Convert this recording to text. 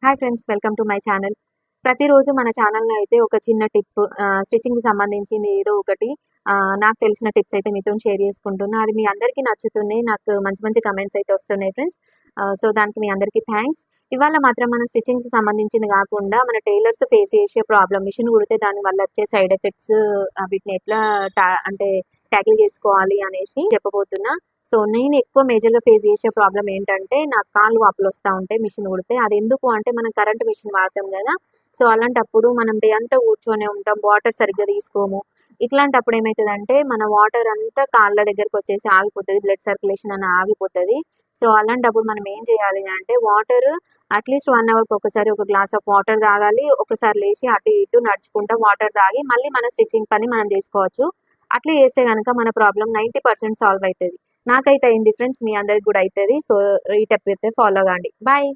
Hi friends, welcome to my channel. ప్రతిరోజు మన ఛానల్‌లో అయితే ఒక చిన్న టిప్ స్టిచ్చింగ్‌కి సంబంధించింది ఏదో ఒకటి నాకు తెలిసిన టిప్స్ అయితే మీతోని షేర్ చేసుకుంటున్నా. అది మీ అందరికీ నచ్చుతున్నాయి. నాకు మంచి మంచి కమెంట్స్ అయితే వస్తున్నాయి ఫ్రెండ్స్. సో, దానికి మీ అందరికీ థాంక్స్. ఇవాళ మాత్రం మనం స్టిచ్చింగ్‌కి సంబంధించింది కాకుండా మన టైలర్స్ ఫేస్ చేసే ప్రాబ్లమ్ మిషన్ కుడితే దానివల్ల వచ్చే సైడ్ ఎఫెక్ట్స్ వీటిని ఎట్లా అంటే ట్యాకిల్ చేసుకోవాలి అనేసి చెప్పబోతున్నా. సో, నేను ఎక్కువ మేజర్‌గా ఫేస్ చేసే ప్రాబ్లమ్ ఏంటంటే, నాకు కాళ్ళు వాపులొస్తా ఉంటాయి మిషన్ కుడితే. అదెందుకు అంటే, మనం కరెంట్ మిషన్ వాడతాం గదా! సో, అలాంటప్పుడు మనం డే అంతా కూర్చొనే ఉంటాం. వాటర్ సరిగ్గా తీసుకోము. ఇట్లాంటప్పుడు ఏమైతదంటే, మన వాటర్ అంతా కాళ్ళ దగ్గరకొచ్చేసి ఆగిపోతది. బ్లడ్ సర్క్యులేషన్ అని ఆగిపోతది. సో, అలాంటప్పుడు మనం ఏం చేయాలి అంటే, వాటర్ అట్‌లీస్ట్ 1 అవర్‌కి ఒకసారి ఒక గ్లాస్ ఆఫ్ వాటర్ తాగాలి. ఒకసారి లేచి అటు ఇటు నడుచుకుంటా వాటర్ తాగి, మళ్ళీ మన స్టిచ్చింగ్ పని మనం చేసుకోవచ్చు. అట్లా చేస్తే గనక మన ప్రాబ్లమ్ 90% సాల్వ్ అయితది. నాకైతే అయింది ఫ్రెండ్స్. మీ అందరికి కూడా అయితది. సో, ఈ టిప్ అయితే ఫాలో కాండి. బాయ్.